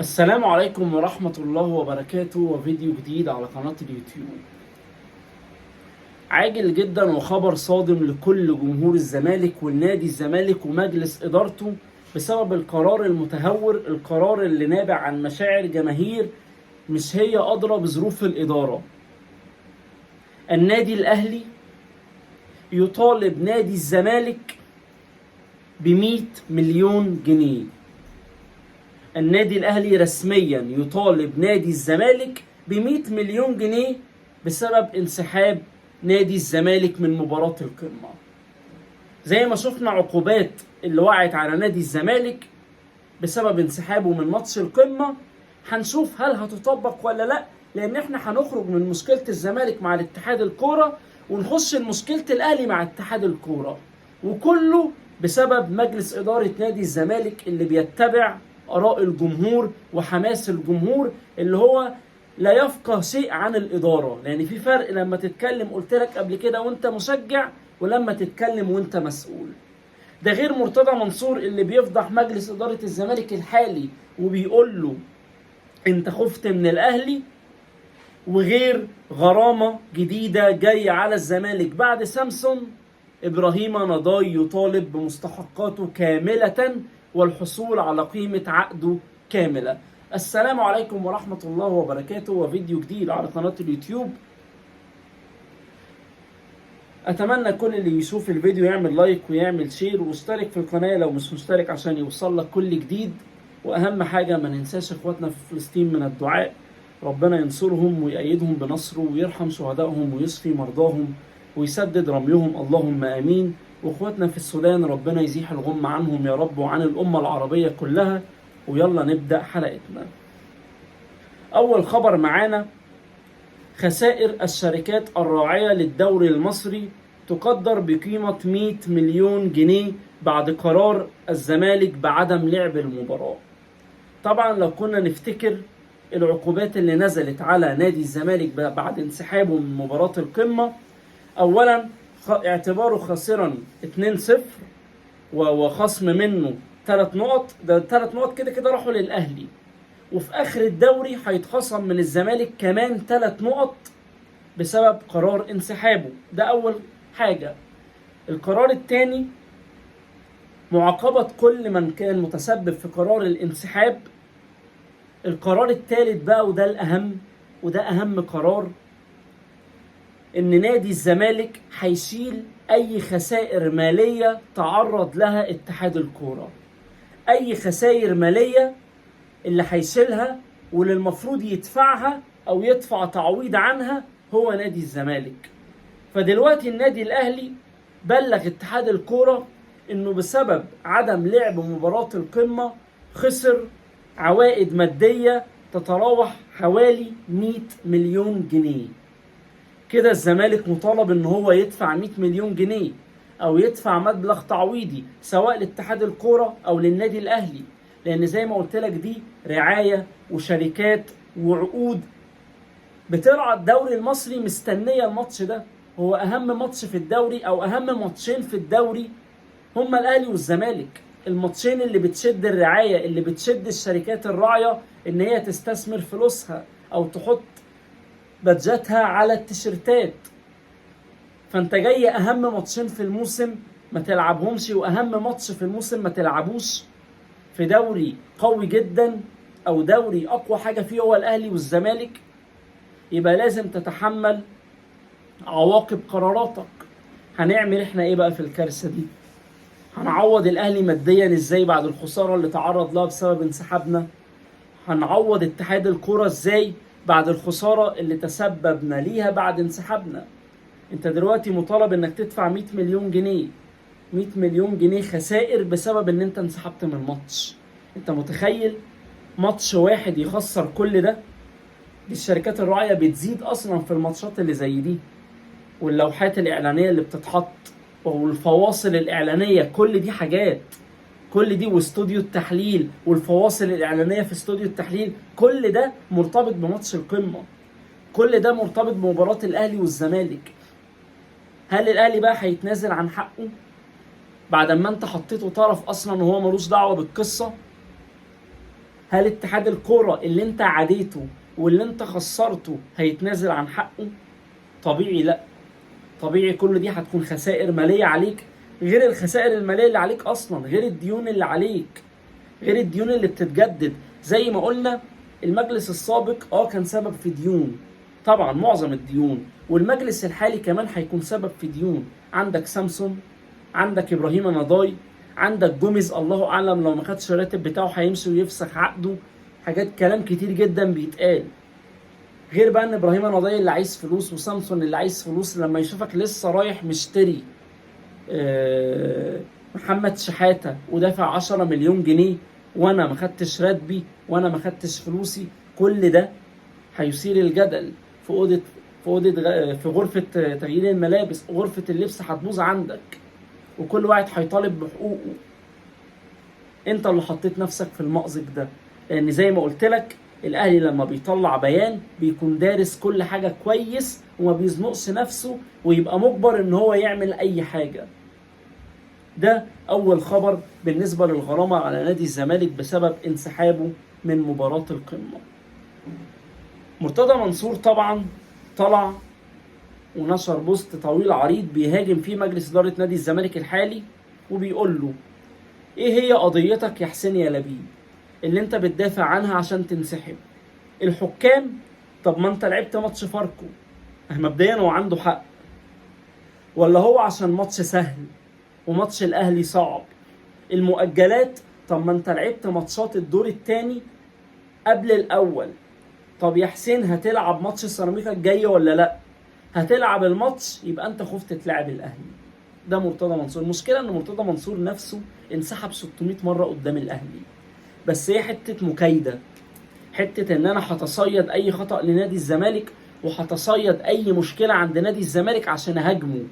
السلام عليكم ورحمة الله وبركاته، وفيديو جديد على قناة اليوتيوب. عاجل جدا وخبر صادم لكل جمهور الزمالك والنادي الزمالك ومجلس إدارته بسبب القرار المتهور، القرار اللي نابع عن مشاعر جماهير مش هي أدرى بظروف الإدارة. النادي الأهلي يطالب نادي الزمالك ب100 مليون جنيه. النادي الأهلي رسميا يطالب نادي الزمالك ب100 مليون جنيه بسبب انسحاب نادي الزمالك من مباراة القمة. زي ما شفنا عقوبات اللي وقعت على نادي الزمالك بسبب انسحابه من ماتش القمة، هنشوف هل هتطبق ولا لا، لان احنا هنخرج من مشكلة الزمالك مع الاتحاد الكورة ونخش لمشكلة الاهلي مع اتحاد الكورة، وكله بسبب مجلس ادارة نادي الزمالك اللي بيتبع اراء الجمهور وحماس الجمهور، اللي هو لا يفقه شيء عن الادارة. لان في فرق لما تتكلم، قلت لك قبل كده، وانت مشجع، ولما تتكلم وانت مسؤول. ده غير مرتضى منصور اللي بيفضح مجلس إدارة الزمالك الحالي وبيقول له انت خفت من الأهلي، وغير غرامة جديدة جاية على الزمالك بعد سامسون. إبراهيم نضاي يطالب بمستحقاته كاملة والحصول على قيمة عقده كاملة. السلام عليكم ورحمة الله وبركاته، وفيديو جديد على قناة اليوتيوب. اتمنى كل اللي يشوف الفيديو يعمل لايك ويعمل شير واشترك في القناة لو مش مشترك عشان يوصل لك كل جديد. واهم حاجة ما ننساش اخواتنا في فلسطين من الدعاء، ربنا ينصرهم ويأيدهم بنصره ويرحم شهدائهم ويشفي مرضاهم ويسدد رميهم، اللهم امين. واخواتنا في السودان ربنا يزيح الغم عنهم يا رب وعن الامة العربية كلها. ويلا نبدأ حلقتنا. اول خبر معانا: خسائر الشركات الراعية للدوري المصري تقدر بقيمة 100 مليون جنيه بعد قرار الزمالك بعدم لعب المباراة. طبعا لو كنا نفتكر العقوبات اللي نزلت على نادي الزمالك بعد انسحابه من مباراة القمة، اولا اعتباره خاسرا 2-0 وخصم منه 3 نقط، ده 3 نقط كده كده راحوا للأهلي، وفي اخر الدوري هيتخصم من الزمالك كمان 3 نقط بسبب قرار انسحابه. ده اول حاجة. القرار الثاني: معاقبة كل من كان متسبب في قرار الانسحاب. القرار الثالث بقى، وده الاهم وده اهم قرار، ان نادي الزمالك هيشيل اي خسائر مالية تعرض لها اتحاد الكورة. اي خسائر مالية اللي هيشيلها واللي المفروض يدفعها او يدفع تعويض عنها هو نادي الزمالك. فدلوقتي النادي الاهلي بلغ اتحاد الكورة انه بسبب عدم لعب مباراة القمة خسر عوائد مادية تتراوح حوالي 100 مليون جنيه. كده الزمالك مطالب ان هو يدفع 100 مليون جنيه او يدفع مبلغ تعويضي سواء لاتحاد الكورة او للنادي الاهلي، لان زي ما قلت لك دي رعاية وشركات وعقود بترعى الدوري المصري مستنية الماتش ده. هو اهم ماتش في الدوري او اهم ماتشين في الدوري هما الاهلي والزمالك، الماتشين اللي بتشد الرعاية، اللي بتشد الشركات الراعية ان هي تستثمر فلوسها او تحط بادجاتها على التيشيرتات. فانت جاي اهم ماتشين في الموسم ما تلعبهمش، واهم ماتش في الموسم ما تلعبوش في دوري قوي جدا او دوري اقوى حاجة فيه هو الاهلي والزمالك، يبقى لازم تتحمل عواقب قراراتك. هنعمل احنا ايه بقى في الكارثة دي؟ هنعوض الاهلي ماديا ازاي بعد الخسارة اللي تعرض لها بسبب انسحابنا؟ هنعوض اتحاد الكرة ازاي بعد الخسارة اللي تسببنا ليها بعد انسحابنا؟ انت دلوقتي مطالب انك تدفع 100 مليون جنيه، 100 مليون جنيه خسائر بسبب ان انت انسحبت من ماتش. انت متخيل ماتش واحد يخسر كل ده؟ دي الشركات الراعية بتزيد اصلا في الماتشات اللي زي دي، واللوحات الاعلانية اللي بتتحط والفواصل الاعلانية، كل دي حاجات، كل دي واستوديو التحليل والفواصل الاعلانية في استوديو التحليل، كل ده مرتبط بماتش القمة، كل ده مرتبط بمباراة الاهلي والزمالك. هل الاهلي بقى هيتنازل عن حقه بعد ما انت حطيته طرف اصلا وهو ملوش دعوة بالقصة؟ هل اتحاد الكوره اللي انت عاديته واللي انت خسرته هيتنازل عن حقه؟ طبيعي لا. طبيعي كل دي هتكون خسائر ماليه عليك، غير الخسائر الماليه اللي عليك اصلا، غير الديون اللي عليك، غير الديون اللي بتتجدد. زي ما قلنا المجلس السابق كان سبب في ديون، طبعا معظم الديون، والمجلس الحالي كمان هيكون سبب في ديون. عندك سامسون، عندك ابراهيم نضاي، عندك جوميز الله اعلم لو ما خدش الراتب بتاعه هيمشي ويفسخ عقده. حاجات كلام كتير جدا بيتقال. غير بقى ان ابراهيم نضاي اللي عايز فلوس، وسامسون اللي عايز فلوس، لما يشوفك لسه رايح مشتري محمد شحاته ودافع 10 مليون جنيه وانا ما خدتش راتبي وانا ما خدتش فلوسي، كل ده هيثير الجدل في في غرفه تغيير الملابس. غرفه اللبس هتبوظ عندك، وكل واحد هيطالب بحقوقه. انت اللي حطيت نفسك في المأزق ده، لان زي ما قلت لك الاهلي لما بيطلع بيان بيكون دارس كل حاجه كويس وما بيزنقش نفسه ويبقى مجبر ان هو يعمل اي حاجه. ده اول خبر بالنسبه للغرامه على نادي الزمالك بسبب انسحابه من مباراه القمه. مرتضى منصور طبعا طلع ونشر بوست طويل عريض بيهاجم فيه مجلس اداره نادي الزمالك الحالي، وبيقول له: ايه هي قضيتك يا حسين يا لبيب اللي انت بتدافع عنها عشان تنسحب؟ الحكام؟ طب ما انت لعبت ماتش فاركو، مبدئيا هو عنده حق، ولا هو عشان ماتش سهل وماتش الاهلي صعب؟ المؤجلات؟ طب ما انت لعبت ماتشات الدور الثاني قبل الاول. طب يا حسين هتلعب ماتش السيراميكا الجاي ولا لا؟ هتلعب الماتش يبقى انت خفت تلعب الاهلي. ده مرتضى منصور. المشكله ان مرتضى منصور نفسه انسحب 600 مره قدام الاهلي، بس هي حته مكايده، حته ان انا هتصيد اي خطا لنادي الزمالك وهتصيد اي مشكله عند نادي الزمالك عشان اهاجمه.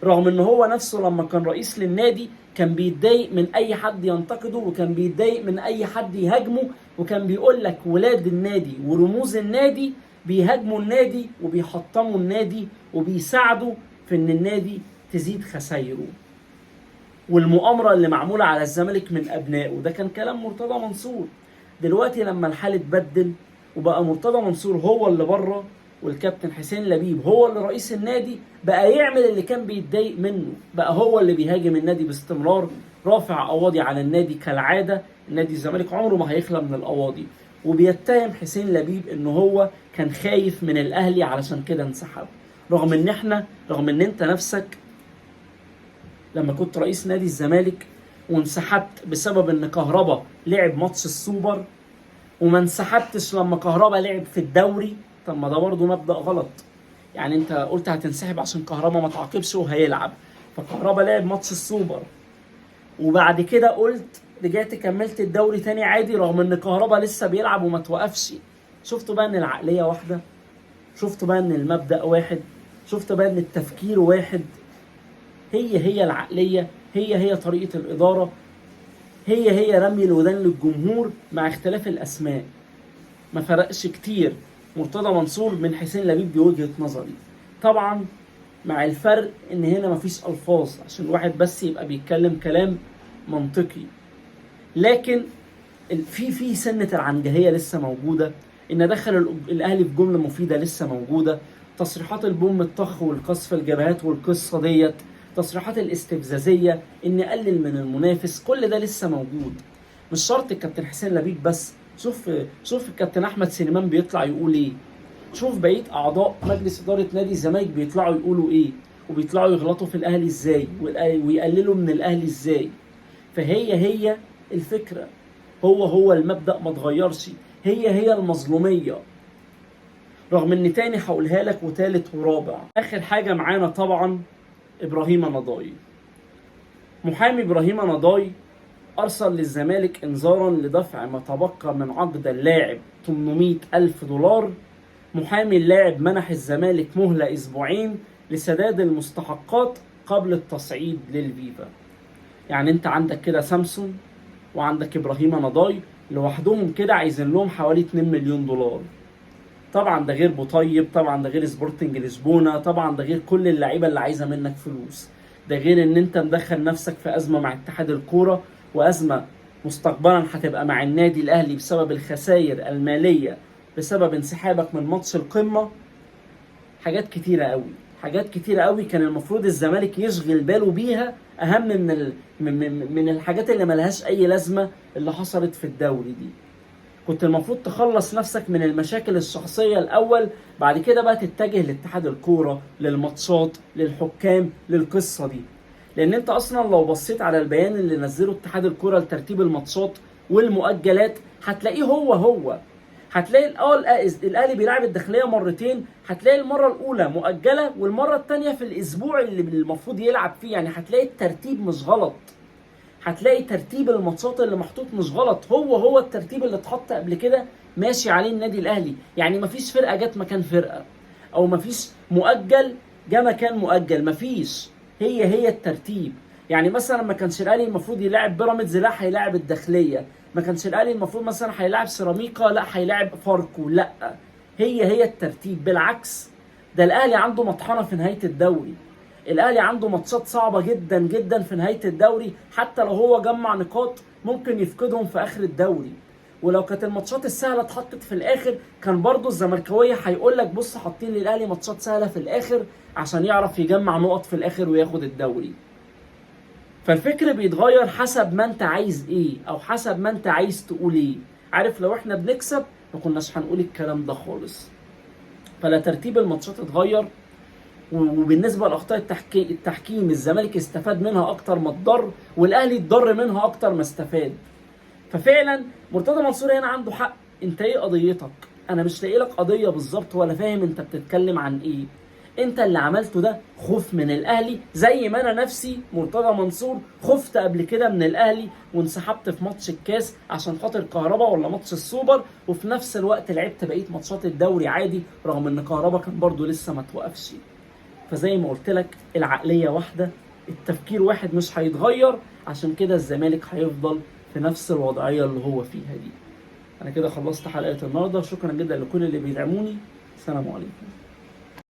رغم ان هو نفسه لما كان رئيس للنادي كان بيتضايق من اي حد ينتقده، وكان بيتضايق من اي حد يهاجمه، وكان بيقول لك ولاد النادي ورموز النادي بيهاجموا النادي وبيحطموا النادي وبيساعدوا في ان النادي تزيد خسايره، والمؤامره اللي معموله على الزمالك من ابنائه. ده كان كلام مرتضى منصور. دلوقتي لما الحال اتبدل وبقى مرتضى منصور هو اللي بره والكابتن حسين لبيب هو اللي رئيس النادي، بقى يعمل اللي كان بيتضايق منه، بقى هو اللي بيهاجم النادي باستمرار، رافع قواضي على النادي كالعاده. النادي الزمالك عمره ما هيخلى من القواضي، وبيتهم حسين لبيب ان هو كان خايف من الاهلي علشان كده انسحب. رغم ان انت نفسك لما كنت رئيس نادي الزمالك وانسحبت بسبب ان كهربا لعب ماتش السوبر، وما انسحبتش لما كهربا لعب في الدوري. طب ما ده برضه مبدأ غلط. يعني انت قلت هتنسحب عشان كهربا ما تعاقبش وهيلعب، فكهربا لعب ماتش السوبر، وبعد كده قلت رجعت كملت الدوري تاني عادي رغم ان كهربا لسه بيلعب وما توقفش. شفتوا بقى ان العقلية واحدة؟ شفتوا بقى ان المبدأ واحد؟ شفتوا بقى ان التفكير واحد؟ هي العقلية، هي طريقة الإدارة، هي رمي الودان للجمهور مع اختلاف الأسماء. ما فرقش كتير مرتضى منصور من حسين لبيب بوجهة نظري، طبعا مع الفرق ان هنا مفيش الفاظ عشان الواحد بس يبقى بيتكلم كلام منطقي. لكن في سنة العنجهية لسه موجودة، ان دخل الاهلي في جملة مفيدة لسه موجودة، تصريحات البوم الطخ والقصف الجبهات والقصة ديت، تصريحات الاستفزازية، ان نقلل من المنافس، كل ده لسه موجود. مش شرط الكابتن حسين لبيب بس، شوف الكابتن احمد سليمان بيطلع يقول ايه، شوف بقيه اعضاء مجلس اداره نادي الزمالك بيطلعوا يقولوا ايه، وبيطلعوا يغلطوا في الاهلي ازاي ويقللوا من الاهلي ازاي. فهي الفكره، هو المبدا ما اتغيرش، هي المظلوميه. رغم ان تاني هقولها لك وتالت ورابع. اخر حاجه معانا طبعا ابراهيم نضاي. محامي ابراهيم نضاي أرسل للزمالك إنذارا لدفع ما تبقى من عقد اللاعب 800,000 دولار. محامي اللاعب منح الزمالك مهلة أسبوعين لسداد المستحقات قبل التصعيد للفيفا. يعني أنت عندك كده سامسون وعندك إبراهيم نضاي لوحدهم كده عايزين لهم حوالي 2 مليون دولار. طبعا ده غير بوطيب، طبعا ده غير سبورتنج لشبونة، طبعا ده غير كل اللعيبة اللي عايزة منك فلوس، ده غير ان انت مدخل نفسك في ازمة مع اتحاد الكورة وازمة مستقبلا هتبقى مع النادي الاهلي بسبب الخسائر الماليه بسبب انسحابك من ماتش القمه. حاجات كتيره قوي، حاجات كتيره قوي كان المفروض الزمالك يشغل باله بيها، اهم من الحاجات اللي ملهاش اي لازمه اللي حصلت في الدوري دي. كنت المفروض تخلص نفسك من المشاكل الشخصية الأول، بعد كده بقى تتجه لاتحاد الكورة، للماتشات، للحكام، للقصة دي. لأن أنت أصلا لو بصيت على البيان اللي نزله اتحاد الكورة لترتيب الماتشات والمؤجلات هتلاقيه هو هتلاقي الأهلي بيلعب الداخلية مرتين، هتلاقي المرة الأولى مؤجلة والمرة الثانية في الأسبوع اللي المفروض يلعب فيه. يعني هتلاقي الترتيب مش غلط، هتلاقي ترتيب الماتشات اللي محطوط مش غلط، هو الترتيب اللي اتحط قبل كده ماشي عليه النادي الاهلي. يعني مفيش فرقه جت مكان فرقه، او مفيش مؤجل جه مكان مؤجل، مفيش. هي الترتيب. يعني مثلا ما كانش الاهلي المفروض يلاعب بيراميدز، لا هيلاعب الداخليه. ما كانش الاهلي المفروض مثلا هيلاعب سيراميكا، لا هيلاعب فاركو. لا، هي الترتيب. بالعكس، ده الاهلي عنده مطحنه في نهايه الدوري. الاهلي عنده ماتشات صعبه جدا جدا في نهايه الدوري، حتى لو هو جمع نقاط ممكن يفقدهم في اخر الدوري. ولو كانت الماتشات السهله اتحطت في الاخر كان برضو الزملكاويه هيقول لك بص حاطين للاهلي ماتشات سهله في الاخر عشان يعرف يجمع نقط في الاخر وياخد الدوري. فالفكر بيتغير حسب ما انت عايز ايه، او حسب ما انت عايز تقول ايه. عارف لو احنا بنكسب ما كناش هنقول الكلام ده خالص. فلا ترتيب الماتشات اتغير، وبالنسبه لاخطاء التحكيم الزمالك استفاد منها اكتر ما اتضر، والاهلي اتضر منها اكتر ما استفاد. ففعلا مرتضى منصور هنا عنده حق. انت ايه قضيتك؟ انا مش لاقي لك قضيه بالظبط، ولا فاهم انت بتتكلم عن ايه. انت اللي عملته ده خوف من الاهلي، زي ما انا نفسي مرتضى منصور خفت قبل كده من الاهلي وانسحبت في ماتش الكاس عشان خاطر كهربا ولا ماتش السوبر، وفي نفس الوقت لعبت بقيه ماتشات الدوري عادي رغم ان كهربا كان برضو لسه ما توقفش. فزي ما قلت لك العقليه واحده، التفكير واحد، مش هيتغير. عشان كده الزمالك هيفضل في نفس الوضعيه اللي هو فيها دي. انا كده خلصت حلقه النهارده، شكرا جدا لكل اللي بيدعموني. السلام عليكم.